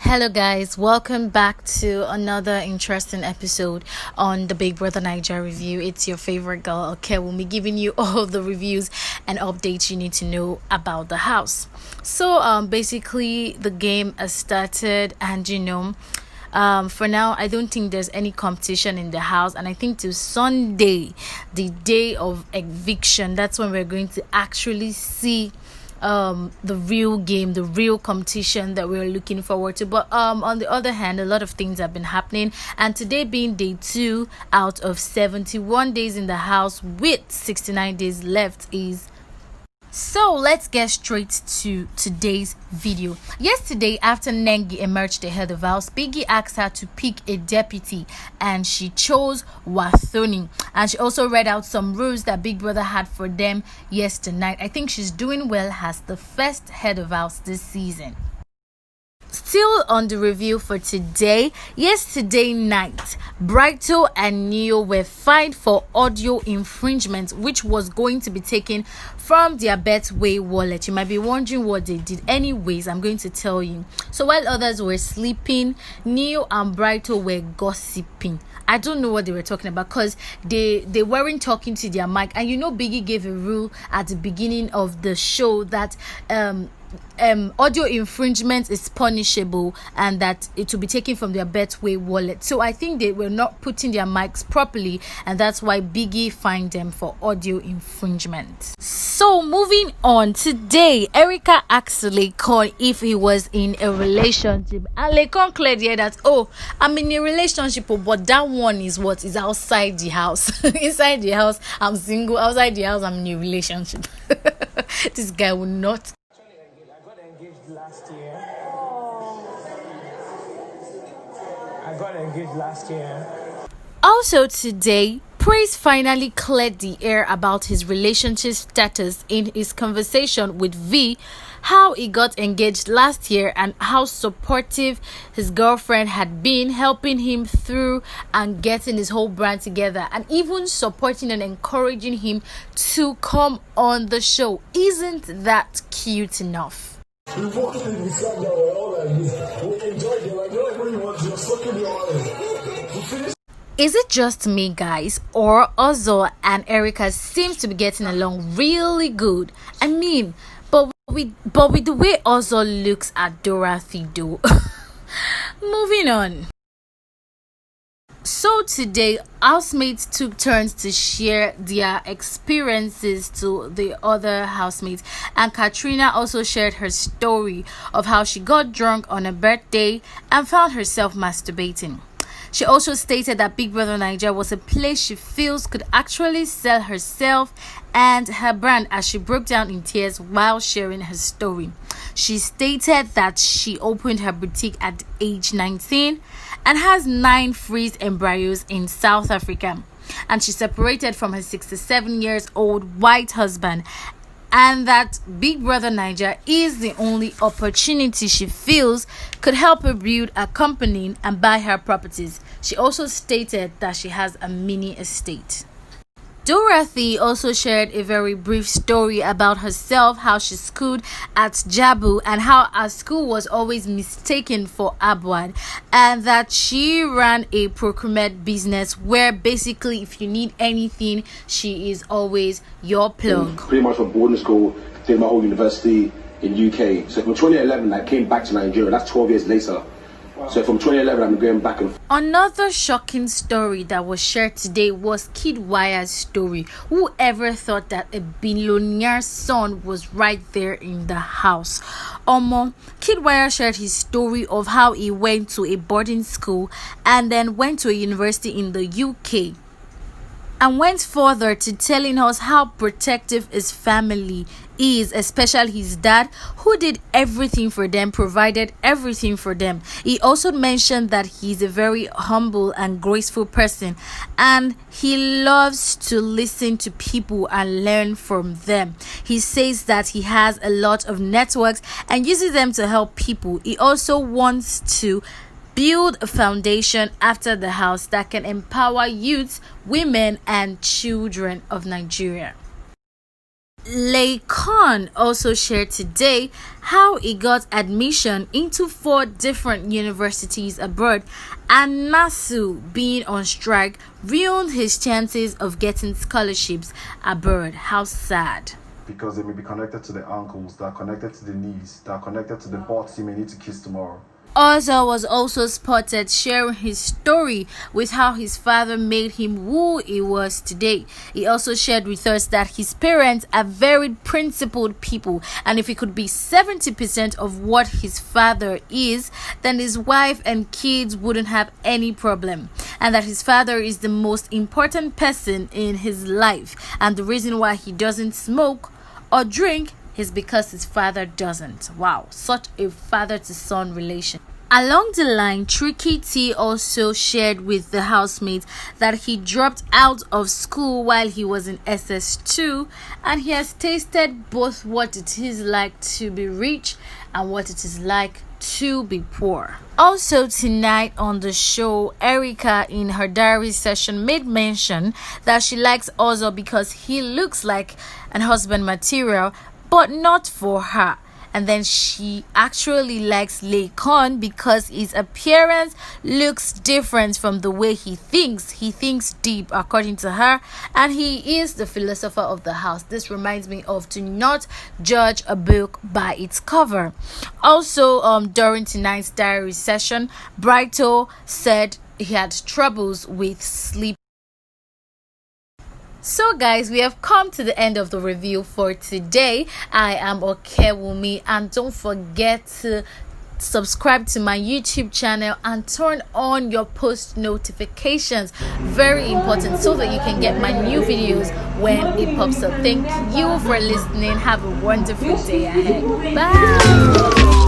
Hello, guys. Welcome back to another interesting episode on the Big Brother Bbnaija review. It's your favorite girl, okay? We'll be giving you all the reviews and updates you need to know about the house. So, basically, the game has started, and for now, I don't think there's any competition in the house, and I think till Sunday, the day of eviction, that's when we're going to actually see the real game, the real competition that we're looking forward to. But on the other hand, a lot of things have been happening, and today being day 2 out of 71 days in the house with 69 days left is. So let's get straight to today's video. Yesterday, after Nengi emerged the head of house, Biggie asked her to pick a deputy, and she chose Wathoni. And she also read out some rules that Big Brother had for them yesterday night. I think she's doing well as the first head of house this season. Still on the review for today, yesterday night, Brighto and Neo were fined for audio infringement, which was going to be taken from their Betway wallet. You might be wondering what they did. Anyways, I'm going to tell you. So while others were sleeping, Neo and Brighto were gossiping. I don't know what they were talking about because they weren't talking to their mic. And Biggie gave a rule at the beginning of the show that audio infringement is punishable and that it will be taken from their Betway wallet. So I think they were not putting their mics properly, and that's why Biggie fined them for audio infringement. So moving on, today Erica asked Lekon if he was in a relationship, and Lekon cleared here that I'm in a relationship, but that one is outside the house. Inside the house I'm single, outside the house I'm in a relationship. This guy will not. I got engaged last year. Also today, Praise finally cleared the air about his relationship status in his conversation with V, how he got engaged last year and how supportive his girlfriend had been, helping him through and getting his whole brand together, and even supporting and encouraging him to come on the show. Isn't that cute enough? We walked in the sat down, we're all like this. We enjoyed it, like everybody was just sucking your eyes. Is it just me, guys, or Ozzo and Erica seems to be getting along really good? I mean, but with the way Ozzo looks at Dorothy though. Moving on. So today, housemates took turns to share their experiences to the other housemates, and Katrina also shared her story of how she got drunk on her birthday and found herself masturbating. She also stated that Big Brother Bbnaija was a place she feels could actually sell herself and her brand, as she broke down in tears while sharing her story. She stated that she opened her boutique at age 19 and has 9 freeze embryos in South Africa. And she separated from her 67 years old white husband, and that Big Brother Bbnaija is the only opportunity she feels could help her build a company and buy her properties. She also stated that she has a mini estate. Dorothy also shared a very brief story about herself, how she schooled at Jabu and how her school was always mistaken for Abwad, and that she ran a procurement business where basically if you need anything, she is always your plug. Pretty much from boarding school, did my whole university in UK. So from 2011 I came back to Nigeria. That's 12 years later. Wow. So from 2011 I'm going back and Another shocking story that was shared today was Kidwire's story. Whoever thought that a billionaire's son was right there in the house? Kidwire shared his story of how he went to a boarding school and then went to a university in the UK, and went further to telling us how protective his family is, especially his dad, who did everything for them, provided everything for them. He also mentioned that he's a very humble and graceful person, and he loves to listen to people and learn from them. He says that he has a lot of networks and uses them to help people. He also wants to build a foundation after the house that can empower youth, women, and children of Nigeria. Laycon also shared today how he got admission into 4 different universities abroad, and NASU being on strike ruined his chances of getting scholarships abroad. How sad. Because they may be connected to the ankles, that are connected to the knees, that are connected to the butts you may need to kiss tomorrow. Ozil was also spotted sharing his story with how his father made him who he was today. He also shared with us that his parents are very principled people, and if he could be 70% of what his father is, then his wife and kids wouldn't have any problem, and that his father is the most important person in his life, and the reason why he doesn't smoke or drink is because his father doesn't. Wow, such a father to son relation. Along the line, Tricky T also shared with the housemates that he dropped out of school while he was in SS2, and he has tasted both what it is like to be rich and what it is like to be poor. Also tonight on the show, Erica in her diary session made mention that she likes Ozzo because he looks like an husband material, but not for her. And then she actually likes Laycon because his appearance looks different from the way he thinks. He thinks deep, according to her, and he is the philosopher of the house. This reminds me of to not judge a book by its cover. Also, during tonight's diary session, Brighto said he had troubles with sleep. So guys, we have come to the end of the review for today. I am Okewumi, and don't forget to subscribe to my YouTube channel and turn on your post notifications. Very important, so that you can get my new videos when it pops up. Thank you for listening. Have a wonderful day ahead. Bye.